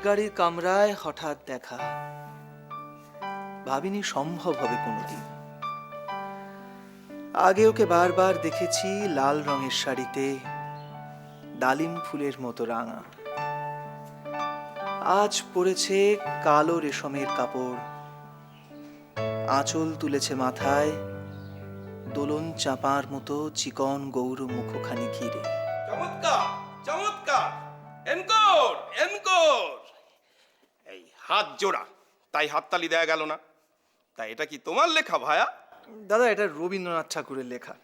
গাড়ির কামরায় হঠাৎ দেখা, ভাবিনি সম্ভব হবে কোনোদিন। আগে ওকে বারবার দেখেছি লাল রঙের শাড়িতে, ডালিম ফুলের মতো রাঙা। আজ পরেছে কালো রেশমের কাপড়, আঁচল তুলেছে মাথায়, দোলন চাপার মতো চিকন গৌর মুখখানি ঘিরে। চমৎকার চমৎকার, এনকোর এনকোর। এই হাত জোড়া, তাই হাততালি দেয়া গেল না? তাই এটা কি তোমার লেখা ভায়া? দাদা, এটা রবীন্দ্রনাথ ঠাকুরের লেখা।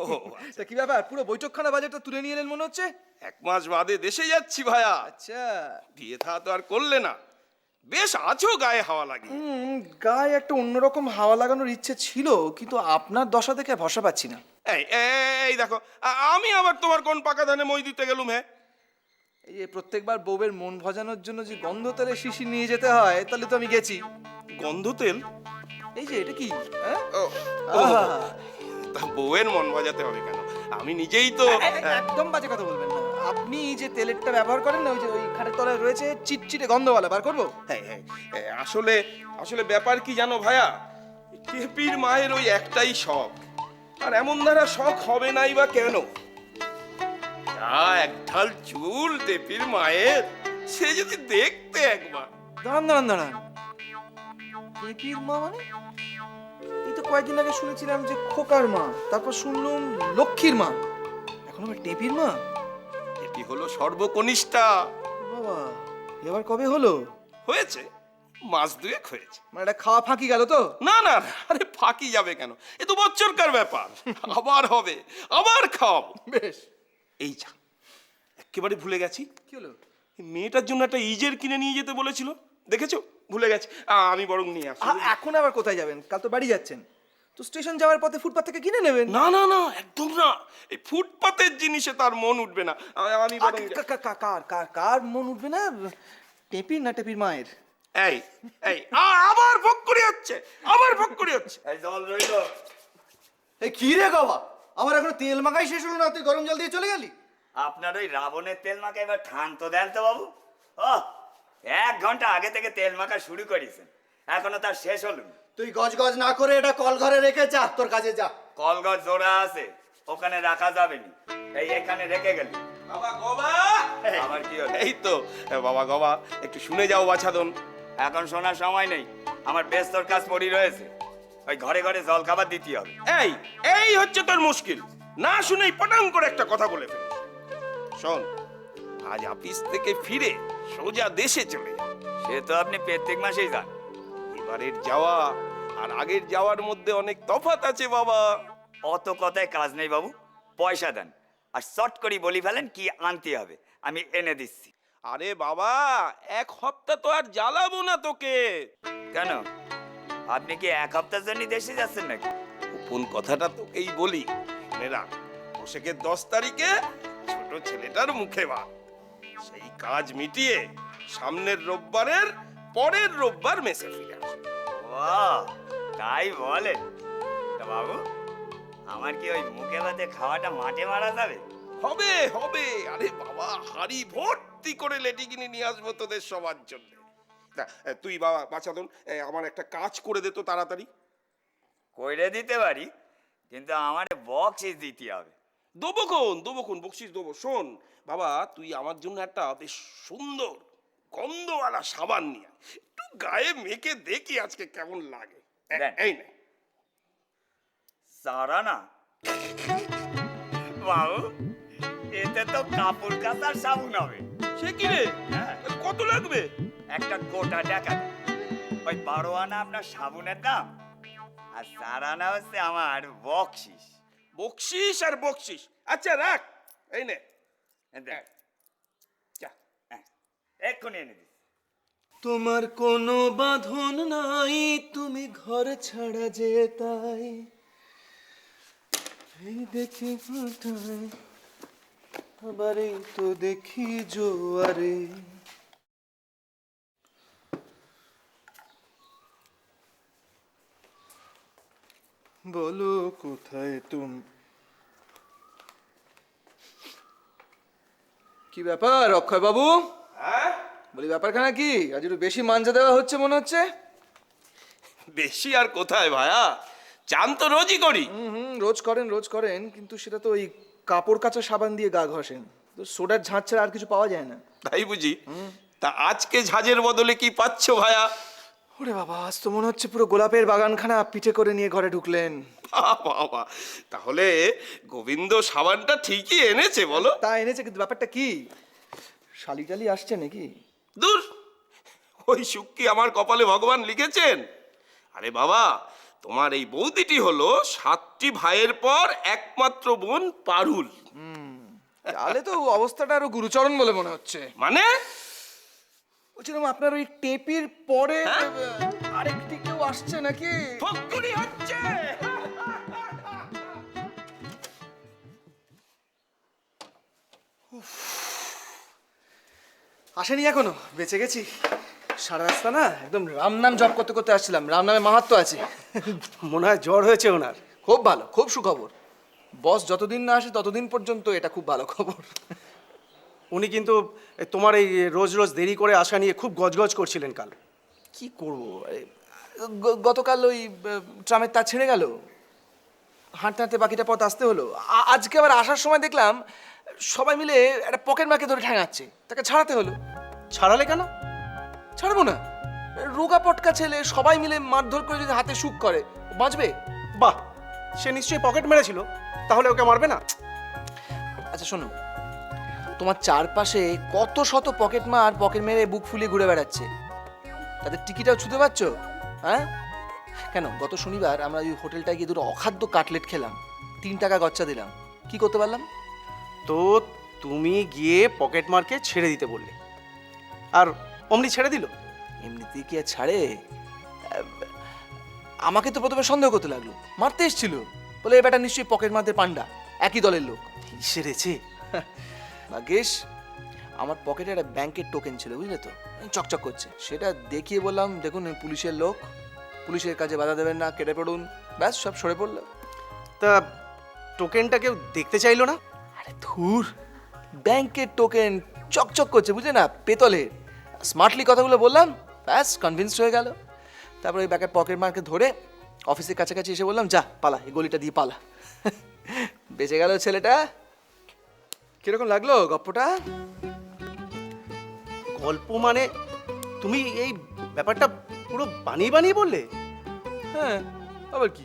ও তা কি ব্যাপার, পুরো বৈঠকখানা বাজারটা তুলে নিয়ে এলেন মনে হচ্ছে? 1 মাস বাদে দেশে যাচ্ছি ভায়া। আচ্ছা, বিয়ে থা তো আর করলে না, বেশ আছো গায়ে হাওয়া লাগে। গায়ে একটা অন্যরকম হাওয়া লাগানোর ইচ্ছে ছিল, কিন্তু আপনার দশা দেখে ভরসা পাচ্ছি না। এই এই দেখো, আমি আবার তোমার কোন পাকা ধানে মই দিতে গেলুম? হ্যাঁ, এই যে প্রত্যেকবার বউয়ের মন ভজানোর জন্য যে গন্ধ তেলের শিশি নিয়ে যেতে হয়, তাহলে তো আমি গেছি। গন্ধ তেল? এই যে এটা কি, হ্যাঁ? ও, আহা! তা বউয়ের মন বাজাতে হবে কেন? আমি নিজেই তো। একদম বাজে কথা বলবেন না। আপনি যে তেলেরটা ব্যবহার করেন না, ওই যে ওই খাটের তলায় রয়েছে চিটচিটে গন্ধওয়ালা, বার করবো? হ্যাঁ হ্যাঁ, আসলে আসলে ব্যাপার কি জানো ভায়া, টেপির মায়ের ওই একটাই শখ, আর এমন ধারা শখ হবে নাই বা কেন? যা এক ঢাল চুল টেপির মায়ের, সে যদি দেখতে একবার। দাঁড়ান দাঁড়ান দাঁড়ান, টেপির মা মানে? এই তো কয়েকদিন আগে শুনেছিলাম যে খোকার মা, তারপর শুনলাম লক্ষ্মীর মা, এখন আবার টেপির মা। এটি হলো সর্বকনিষ্ঠা। বাবা, এবার কবে হলো? হয়েছে, মাস দুয়েক হয়েছে। মানে এটা খাওয়া ফাঁকি গেল তো? না না না, আরে ফাঁকি যাবে কেন, এ তো বচ্চরকার ব্যাপার। আবার হবে, আবার খাওয়াবো। বেশ। এই যা, একেবারে ভুলে গেছি, কি হলো? এই মেয়েটার জন্য একটা ইজের কিনে নিয়ে যেতে বলেছিল, দেখেছো? ভুলে গেছি। আমি বরং নিয়ে আসি। এখন আবার কোথায় যাবেন? কাল তো বাড়ি যাচ্ছেন, তো স্টেশন যাওয়ার পথে ফুটপাথ থেকে কিনে নেবেন। না না না, একদম না, এই ফুটপাতের জিনিসে তার মন উঠবে না। আমি বরং কার মন উঠবে না? টেপির না টেপির মায়ের? এই এই আবার ভক্করি হচ্ছে, আবার ভক্করি হচ্ছে। এই জল রইলো। এই কি রে বাবা, আমার এখনো তেল মাখাই শেষ হলো না, তুই গরম জল দিয়ে চলে গেলি? আপনার ওই রাবণের তেল মাখা এবার ঠান তো দেন তো বাবু। ও 1 ঘন্টা আগে থেকে তেল মাখা শুরু করেছেন, এখনো তার শেষ হলো না। তুই গজ গজ না করে এটা কল ঘরে রেখে যা, তোর কাজে যা। কলগজ জোড়া আছে, ওখানে রাখা যাবে না, এই এখানে রেখে গেল। বাবা গবা, আবার কি হলো? এই তো বাবা গবা, একটু শুনে যাও বাছাদন। এখন শোনার সময় নেই, আমার ব্যস্তর কাজ পড়ি রয়েছে, ওই ঘরে ঘরে জল খাবার দিতে হবে। এই এই হচ্ছে তোর মুশকিল, না শুনেই পটাং করে একটা কথা বলে ফেলিস। শোন, আজ অফিস থেকে ফিরে সোজা দেশে চলে যা। সে তো আপনি প্রত্যেক মাসেই যান। এবারের যাওয়া আর আগের যাওয়ার মধ্যে অনেক তফাৎ আছে বাবা। অত কথায় কাজ নেই বাবু, পয়সা দেন আর শর্ট করে বলি ফেলেন কি আনতে হবে, আমি এনে দিচ্ছি। আরে বাবা, 1 সপ্তাহ তো আর জ্বালাবো না তোকে। কেন, আপনি কি 1 সপ্তাহের জন্য দেশে যাচ্ছেন নাকি? গোপন কথাটা তোকেই বলি, মেরা পোশাকের 10 তারিখে ছোট ছেলেটার মুখে ভাত। সেই কাজ মিটিয়ে সামনের রোববারের পরের রোববার মেসে ফিরে আসবে। ও তাই বলেন? তা বাবু, আমার কি ওই মুখে ভাতে খাওয়াটা মাঠে মারা যাবে? হবে হবে, আরে বাবা, হাড়ি ভর্তি করে লেডিগিনি নিয়ে আসবো তোদের সবার জন্য। তুই বাবা বাছাদন, আমার একটা কাজ করে দে তো তাড়াতাড়ি। কইরে দিতে পারি, কিন্তু আমার বক্সিস দিতে হবে। দেবো বকশিস দেবো। শোন বাবা, তুই আমার জন্য একটা বেশ সুন্দর গন্ধওয়ালা সাবান নিয়ে আয়। একটু গায়ে মেখে দেখি আজকে কেমন লাগে। দেন। এই নে। সারা না বাবু, এতে তো কাপড় কাচার সাবুন হবে। সে কি রে, হ্যাঁ, কত লাগবে? একটা গোটা টাকা দেন। ওই 12 আনা আপনার সাবুনের দাম, আর 4 আনা হচ্ছে আমার বক্সিস। বকশিস আর বকশিস, আচ্ছা রাখ, এই নে। দেন। যা। হ্যাঁ, এক্ষুনি এনে দিচ্ছি। তোমার কোনো বাঁধন নাই, তুমি ঘর ছাড়া যে তাই, এই দেখি ভাটায়, আবার এই তো দেখি জোয়ারে। বলো কোথায় তুমি? কি ব্যাপার অক্ষয় বাবু, হ্যাঁ, বলি ব্যাপারখানা কি আজ একটু বেশি মাঞ্জা দেওয়া হচ্ছে মনে হচ্ছে। বেশি আর কোথায় ভায়া, চান তো রোজই করি। রোজ করেন কিন্তু সেটা তো ওই কাপড় কাচা সাবান দিয়ে গা ঘষেন, তো সোডার ঝাঁঝ ছাড়া আর কিছু পাওয়া যায় না। তাই বুঝি? তা আজকে ঝাঁঝের বদলে কি পাচ্ছ ভায়া? ওরে বাবা, আজ তো মনে হচ্ছে পুরো গোলাপের বাগানখানা পিঠে করে নিয়ে ঘরে ঢুকলেন। বাবা, তাহলে গোবিন্দ সাবানটা ঠিকই এনেছে বলো? তা এনেছে, কিন্তু ব্যাপারটা কি, শালি টালি আসছে নাকি? দূর, ওই সুখ কি আমার কপালে ভগবান লিখেছেন? আরে বাবা, তোমার এই বৌদিটি হলো 7টি ভাইয়ের পর একমাত্র বোন পারুল। তাহলে তো অবস্থাটা আরো গুরুচরণ বলে মনে হচ্ছে। মানে বলছিলাম আপনার ওই টেপির পরে আরেকটি কেউ আসছে নাকি? ফক্কুরি হচ্ছে। আসেনি এখনো? বেঁচে গেছি। সারা রাস্তা না একদম রাম নাম জপ করতে করতে আসছিলাম। রাম নামে মাহাত্ম্য আছে। মনে হয় জ্বর হয়েছে ওনার। খুব ভালো, খুব সুখবর। বস যতদিন না আসে ততদিন পর্যন্ত এটা খুব ভালো খবর। উনি কিন্তু তোমার এই রোজ রোজ দেরি করে আসা নিয়ে খুব গজগজ করছিলেন কাল। কি করব, গতকাল ওই ট্রামের তার ছেড়ে গেল, হাঁটতে হাঁটতে বাকিটা পথ আসতে হলো। আজকে আবার আসার সময় দেখলাম সবাই মিলে একটা পকেট মারকে ধরে ঠ্যাঙাচ্ছে, তাকে ছাড়াতে হলো। ছাড়ালে কেন? ছাড়বো না, রোগা পটকা ছেলে, সবাই মিলে মারধর করে যদি হাতে সুখ করে, ও বাঁচবে? বাহ, সে নিশ্চয়ই পকেট মেরেছিল, তাহলে ওকে মারবে না? আচ্ছা শোনো, তোমার চারপাশে কত শত পকেট মার পকেট মেরে বুক ফুলিয়ে ঘুরে বেড়াচ্ছে, তাদের টিকিটাও ছুতে পারছো? হ্যাঁ কেন, গত শনিবার আমরা ওই হোটেলটায় গিয়ে দুটো অখাদ্য কাটলেট খেলাম, 3 টাকা গচ্চা দিলাম, কি করতে পারলাম? তো তুমি গিয়ে পকেট মারকে ছেড়ে দিতে বললে, আর অমনি ছেড়ে দিল? এমনিতেই কি আর ছাড়ে? আমাকে তো প্রথমে সন্দেহ করতে লাগলো, মারতে এসেছিল, বলে এ বেটা নিশ্চয়ই পকেট মারতে পান্ডা, একই দলের লোক। সেরেছে। ভাগ্যিস আমার পকেটে একটা ব্যাংকের টোকেন ছিল, বুঝলে তো, চকচক করছে, সেটা দেখিয়ে বললাম দেখুন এই পুলিশের লোক, পুলিশের কাজে বাধা দেবেন না, কেটে পড়ুন, ব্যাস সব সরে পড়লো। তা টোকেনটা কেউ দেখতে চাইলো না? আরে ধুর, ব্যাংকের টোকেন চকচক করছে, বুঝলে না, পেতলের। স্মার্টলি কথাগুলো বললাম, ব্যাস কনভিন্সড হয়ে গেল। তারপর ওই ব্যাকের পকেট মারকে ধরে অফিসের কাছাকাছি এসে বললাম, যা পালা, এই গলিটা দিয়ে পালা। বেঁচে গেল ছেলেটা। কিরকম লাগলো গপ্পটা? গল্প মানে তুমি এই ব্যাপারটা পুরো বানিয়ে বানিয়ে বললে? হ্যাঁ, আবার কি,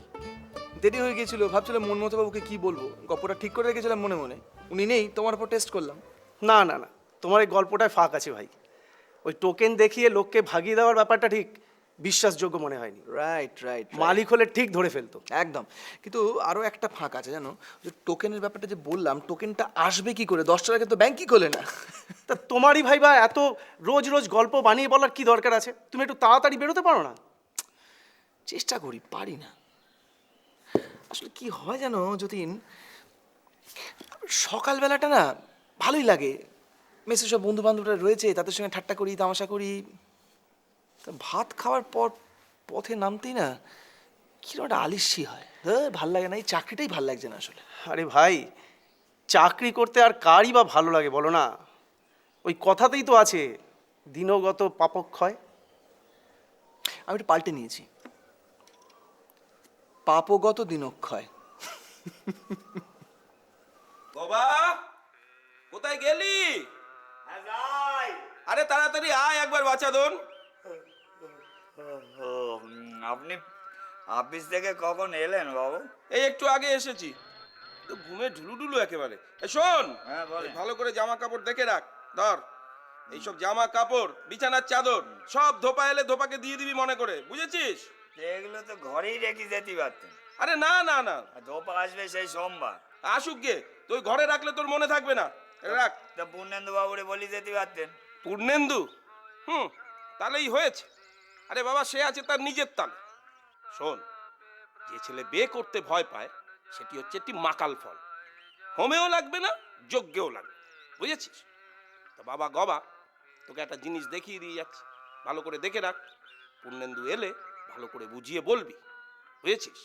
দেরি হয়ে গিয়েছিল, ভাবছিলাম মনমতো বাবুকে কি বলবো, গপ্পটা ঠিক করে রেখেছিলাম মনে মনে, উনি নেই, তোমার উপর টেস্ট করলাম। না না না, তোমার এই গল্পটায় ফাঁক আছে ভাই। ওই টোকেন দেখিয়ে লোককে ভাগিয়ে দেওয়ার ব্যাপারটা ঠিক বিশ্বাসযোগ্য মনে হয়নি। রাইট রাইট, মালিক হলে ঠিক ধরে ফেলতো। একদম। কিন্তু আরো একটা ফাঁক আছে জানো, যে টোকেনের ব্যাপারটা যে বললাম, টোকেনটা আসবে কি করে, 10 টাকা তো ব্যাংক কি করলে না। তা তোমারই ভাই বা এত রোজ রোজ গল্প বানিয়ে বলার কি দরকার আছে? তুমি একটু তাড়াতাড়ি বেরোতে পারো না? চেষ্টা করি, পারি না। আসলে কি হয় জানো যতীন, সকালবেলাটা না ভালোই লাগে, মেসে সব বন্ধু বান্ধবরা রয়েছে, তাদের সঙ্গে ঠাট্টা করি, তামাশা করি। তা ভাত খাওয়ার পর পথে নামতেই না কিরকম একটা আলিস্যি হয়, হ্যাঁ ভাল লাগে না, এই চাকরিটাই ভাল লাগছে না আসলে। আরে ভাই, চাকরি করতে আর কারই বা ভালো লাগে বলো না? ওই কথাতেই তো আছে, দিনগত পাপক্ষয়। আমি একটু পাল্টে নিয়েছি, পাপগত দিনক্ষয়। বাবা, কোথায় গেলি? আরে তাড়াতাড়ি আয়, একবার বাঁচা দোন। আপনি অফিস থেকে কখন এলেন বাবু? এই একটু আগে এসেছি, তো ঘুমে ঢুলুঢুলু একেবারে। এই শোন, হ্যাঁ, বলেন। এই ভালো করে জামা কাপড় দেখে রাখ, ধর এইসব জামা কাপড়, বিছানার চাদর সব ধোপা এলে ধোপাকে দিয়ে দিবি মনে করে, বুঝেছিস? এগুলো তো ঘরেই রেখে যেতে পারতেন। আরে না না না, আর ধোপা আসবে সেই সোমবার। আসুক গে, তুই ঘরে রাখলে তোর মনে থাকবে না, রাখ। তা পূর্ণেন্দু বাবুরে বলি যেতে পারতেন। পূর্ণেন্দু, তাহলেই হয়েছে। আরে বাবা, সে আছে তার নিজের তাল। শোন, যে ছেলে বিয়ে করতে ভয় পায় সেটি হচ্ছে একটি মাকাল ফল, হোমেও লাগবে না, যজ্ঞেও লাগবে, বুঝেছিস? তো বাবা গবা, তোকে একটা জিনিস দেখিয়ে দিয়ে যাচ্ছি, ভালো করে দেখে রাখ। পূর্ণেন্দু এলে ভালো করে বুঝিয়ে বলবি, বুঝেছিস?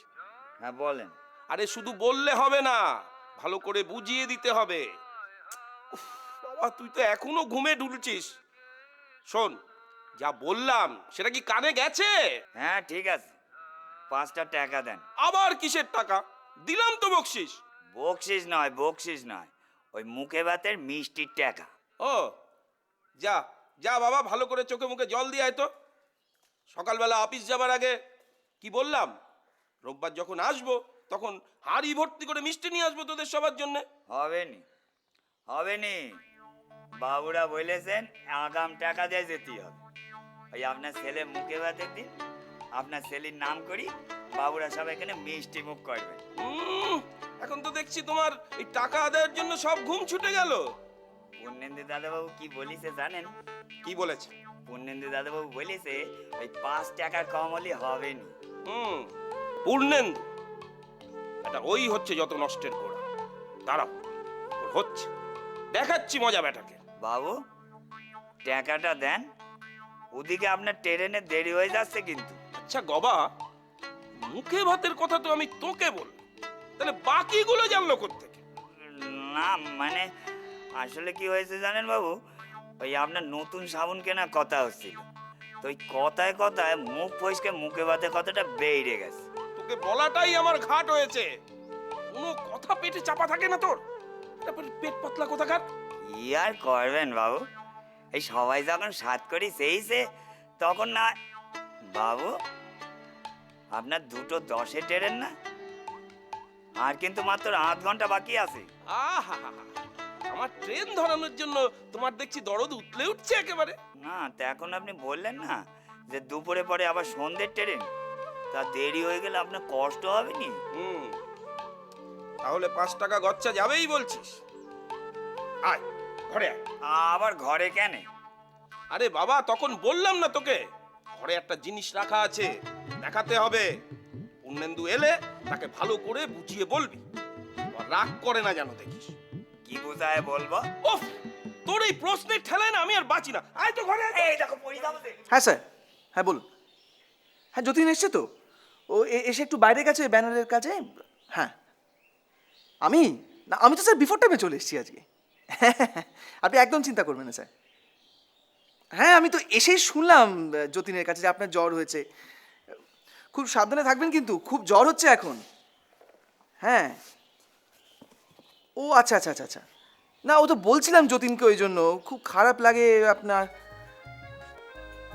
হ্যাঁ বলেন। আরে শুধু বললে হবে না, ভালো করে বুঝিয়ে দিতে হবে। উফ, বাবা তুই তো এখনো ঘুমে ঢুলছিস। শোন, যা বললাম সেটা কি কানে গেছে? হ্যাঁ ঠিক আছে, 5টা টাকা দেন। আবার কিসের টাকা? দিলাম তো বকশিস। বকশিস নয়, ওই মুখে ভাতের মিষ্টির টাকা। ও, যা যা বাবা, ভালো করে চোখে মুখে জল দিয়ে আয় তো। সকালবেলা অফিস যাবার আগে কি বললাম, রোববার যখন আসবো তখন হাঁড়ি ভর্তি করে মিষ্টি নিয়ে আসবো তোদের সবার জন্য। হবে নি, বাবুরা বলেছেন আগাম টাকা দিয়ে যেতেই হবে। ওই আপনার ছেলে মুখে ভাতের দিন আপনার ছেলের নাম করি বাবুরা সব এখানে মিষ্টি মুখ করবেন। এখন তো দেখছি তোমার এই টাকা আদায়ের জন্য সব ঘুম ছুটে গেল। পূর্ণেন্দু দাদাবাবু কি বলিছে জানেন? কি বলেছে? পূর্ণেন্দু দাদাবাবু বলেছে ওই 5 টাকা কম হলে হবে নি। পূর্ণেন্দু এটা ওই হচ্ছে যত নষ্টের গোড়া। দাঁড়াও, ওর হচ্ছে, দেখাচ্ছি মজা বেটাকে। বাবু টাকাটা দেন, ওদিকে আপনার ট্রেনে দেরি হয়ে যাচ্ছে কিন্তু। আচ্ছা গবা, মুখে ভাতের কথা তো আমি তোকে বল, তাহলে বাকিগুলো জানলো কোত্থেকে? না মানে আসলে কি হয়েছে জানেন বাবু, ওই আপনার নতুন সাবুন কেনার কথা হচ্ছিল, তো ওই কথায় কথায় মুখ ফসকে মুখে ভাতে কথাটা বেড়ে গেছে। তোকে বলাটাই আমার ঘাট হয়েছে। কোনো কথা পেটে চাপা থাকে না তোর, তারপরে পেট পাতলা কোথাকার। কি আর করবেন বাবু, এই সবাই যখন সাত করি সেইছে তখন না। বাবু আপনার 2টো 10-এ ট্রেন না, আর কিন্তু মাত্র 8 ঘন্টা বাকি আছে। আহা, আমার ট্রেন ধরানোর জন্য তোমার দেখছি দরদ উতলে উঠছে একেবারে। না তা এখন আপনি বললেন না যে দুপুরে পরে আবার সন্ধ্যের ট্রেন, তা দেরি হয়ে গেলে আপনার কষ্ট হবে নি? তাহলে 5 টাকা গচ্চা যাবেই বলছিস? আয় ঘরে আয়। আবার ঘরে কেন? আরে বাবা, তখন বললাম না তোকে ঘরে একটা জিনিস রাখা আছে, দেখাতে হবে। পূর্ণেন্দু এলে তাকে ভালো করে বুঝিয়ে বলবি, রাগ করে না যেন দেখিস। কি বুঝায় বলবো? ওফ, তোর এই প্রশ্নের ঠেলায় না আমি আর বাঁচি না। আয় তো ঘরে আয়। এই দেখো পড়ি যাবো। হ্যাঁ স্যার, হ্যাঁ বলুন। হ্যাঁ যতীন এসছে তো, ও এসে একটু বাইরে গেছে ব্যানারের কাছে। হ্যাঁ আমি না, আমি তো স্যার বিফোর টাইমে চলে এসেছি আজকে। আপনি একদম চিন্তা করবেন না স্যার। হ্যাঁ আমি তো এসেই শুনলাম যতীনের কাছে যে আপনার জ্বর হয়েছে। খুব সাবধানে থাকবেন কিন্তু, খুব জ্বর হচ্ছে এখন। হ্যাঁ, ও আচ্ছা আচ্ছা আচ্ছা আচ্ছা। না ও তো বলছিলাম যতীনকে, ওই জন্য খুব খারাপ লাগে আপনার।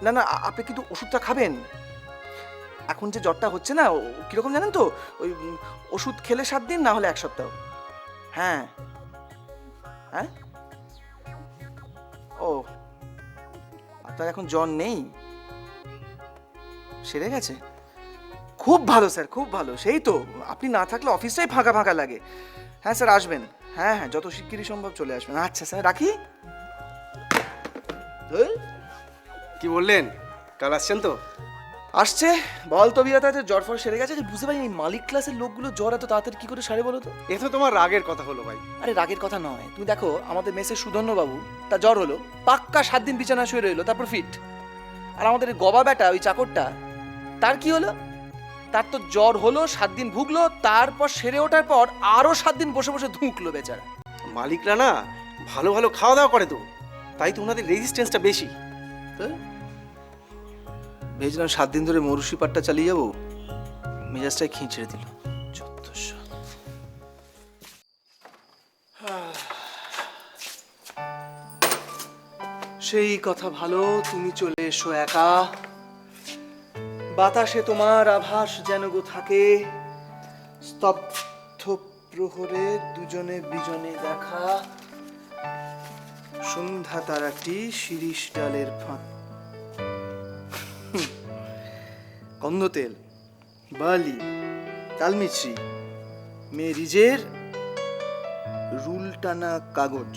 না না, আপনি কিন্তু ওষুধটা খাবেন। এখন যে জ্বরটা হচ্ছে না, কীরকম জানেন তো, ওই ওষুধ খেলে 7 দিন, না হলে 1 সপ্তাহ। হ্যাঁ হ্যাঁ, ও আপনার এখন জ্বর নেই, সেরে গেছে? খুব ভালো স্যার, খুব ভালো। সেই তো, আপনি না থাকলে অফিসটাই ফাঁকা ফাঁকা লাগে। হ্যাঁ স্যার আসবেন, হ্যাঁ হ্যাঁ যত শিগগিরই সম্ভব চলে আসবেন। আচ্ছা স্যার রাখি। কি বললেন, কাল আসছেন তো? আসছে, বল তো বিরাট, আছে জ্বর ফর সেরে গেছে। বুঝতে পারি এই মালিক ক্লাসের লোকগুলো জ্বর এত তাড়াতাড়ি কি করে সারে বলো তো? এ তো তোমার রাগের কথা হলো ভাই। আরে রাগের কথা নয়, তুমি দেখো আমাদের মেসের সুধন্য বাবু, তার জ্বর হলো, পাক্কা 7 দিন বিছানা শুয়ে রইলো, তারপর ফিট। আর আমাদের এই গবা বেটা, ওই চাকরটা, তার কি হলো? তার তো জ্বর হলো, 7 দিন ভুগলো, তারপর সেরে ওঠার পর আরো 7 দিন বসে বসে ধুঁকলো বেচারা। মালিকরা না ভালো ভালো খাওয়া দাওয়া করে তো, তাই তো ওনাদের রেজিস্ট্যান্সটা বেশি। ভেবেছিলাম 7 দিন ধরে মরুষি পাট্টা চালিয়ে যাবো, মেজাজটাই খিঁচড়ে দিল। সেই কথা ভালো, তুমি চলে এসো একা, বাতাসে তোমার আভাস যেন গো থাকে, স্তব্ধ প্রহরে দুজনে বিজনে দেখা, সন্ধ্যা তারাটি শিরিষ ডালের ফাঁক। গন্ধতেল, বালি, তালমিছরি, মেরিজের রুল টানা কাগজ।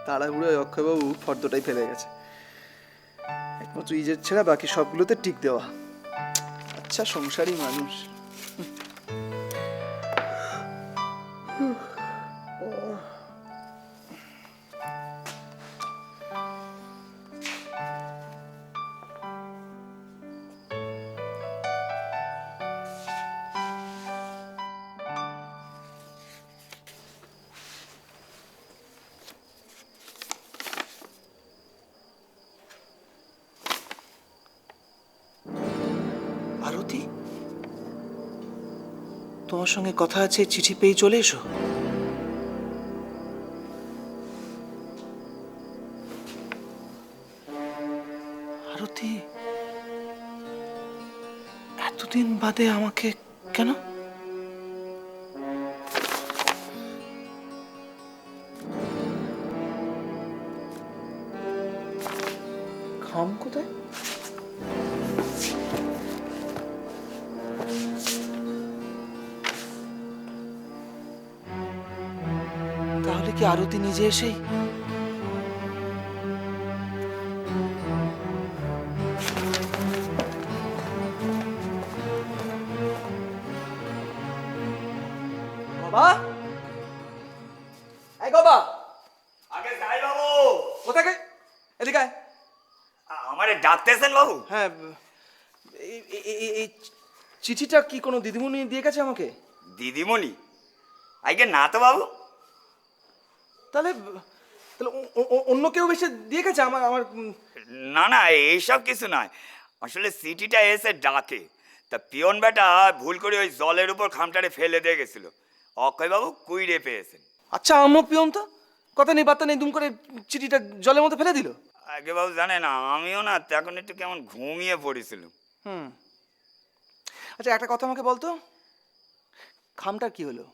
তাড়াহুড়োয় অক্ষয়বাবু ফর্দটাই ফেলে গেছে, একমাত্র ইজের ছেড়া বাকি সবগুলোতে টিক দেওয়া। আচ্ছা সংসারী মানুষ। আরতি, তোমার সঙ্গে কথা আছে, চিঠি পেয়ে চলে এসো। আরতি, এতদিন বাদে আমাকে কেন? খাম কোথায়? তাহলে কি আরতি নিজে এসেই? বাবা, এই বাবা, আগে যাই বাবু। কোথায় গে? এদিকে আয়। আমারে ডাকতেছেন বাবু? হ্যাঁ, এই চিঠিটা কি কোনো দিদিমণি দিয়ে গেছে আমাকে? দিদিমণি? আগে না তো বাবু। তাহলে তাহলে অন্য কেউ এসে দিয়ে গেছে আমার আমার না না, এইসব কিছু নয়। আসলে সিটিটা এসে ডাকে, তা পিয়ন বেটা ভুল করে ওই জলের উপর খামটারে ফেলে দিয়ে গেছিল। অক্ষয় বাবু কুইরে পেয়েছেন। আচ্ছা, আম্মু পিয়ন তো কথা নেই বার্তা নেই, দুম করে চিঠিটা জলের মধ্যে ফেলে দিল। আগে বাবু জানে না, আমিও না তখন একটু কেমন ঘুমিয়ে পড়েছিল। হুম। আচ্ছা, একটা কথা আমাকে বলতো, খামটার কি হলো?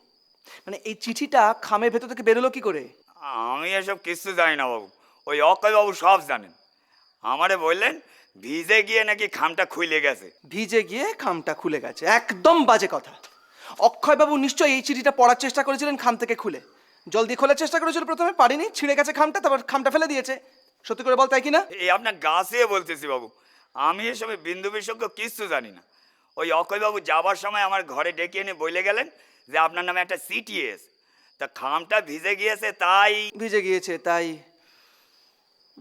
মানে এই চিঠিটা খামের ভেতর থেকে বেরোলো কি করে? আমি এসব কিছু জানি না বাবু, ওই অক্ষয় বাবু সব জানেন। আমারে বললেন ভিজে গিয়ে নাকি খামটা খুলে গেছে। ভিজে গিয়ে খামটা খুলে গেছে? একদম বাজে কথা। অক্ষয়বাবু নিশ্চয়ই এই চিঠিটা পড়ার চেষ্টা করেছিলেন খাম থেকে খুলে। জল দিয়ে খোলার চেষ্টা করেছিল, প্রথমে পারিনি, ছিঁড়ে গেছে খামটা, তারপর খামটা ফেলে দিয়েছে। সত্যি করে বল, তাই কি না? এই আপনার গাছে বলতেছি বাবু, আমি এসবে বিন্দু বিশেষজ্ঞ কিচ্ছু জানি না। ওই অক্ষয়বাবু যাবার সময় আমার ঘরে ডেকে এনে বলে গেলেন যে আপনার নামে একটা চিঠি এসে, তা খামটা ভিজে গিয়েছে তাই। ভিজে গিয়েছে তাই?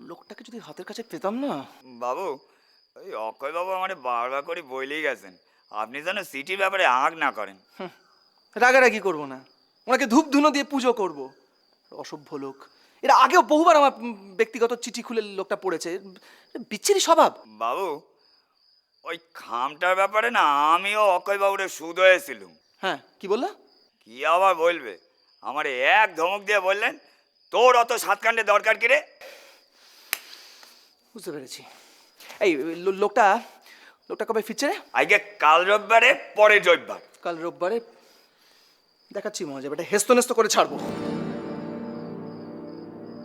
লোকটাকে যদি হাতের কাছে পেতাম না। বাবু, ওই অক্ষয়বাবু আমার বারবার করে বলেই গেছেন আপনি যেন চিঠির ব্যাপারে আগ না করেন। রাগারাগি করবো না, ওনাকে ধূপ ধুনো দিয়ে পুজো করব। অসভ্য লোক। এরা আগেও বহুবার আমার ব্যক্তিগত চিঠি খুলে লোকটা পড়েছে। বিচ্ছিরি স্বভাব। বাবু, ওই খামটার ব্যাপারে না আমিও অক্ষয়বাবুরে সুদ হয়েছিলুম। হ্যাঁ, কি বললা? কি আবার বলবে, আমার এক ধমক দিয়ে বললেন তোর অত সাতকাণ্ডে দরকার কি রে। বুঝতে পেরেছি। এই লোকটা লোকটা কবে ফিরছে রে? আজকে কাল রবিবারে, পরে রবিবার। কাল রোববারে দেখাচ্ছি মজা, বেটা হেস্ত নেস্ত করে ছাড়বো।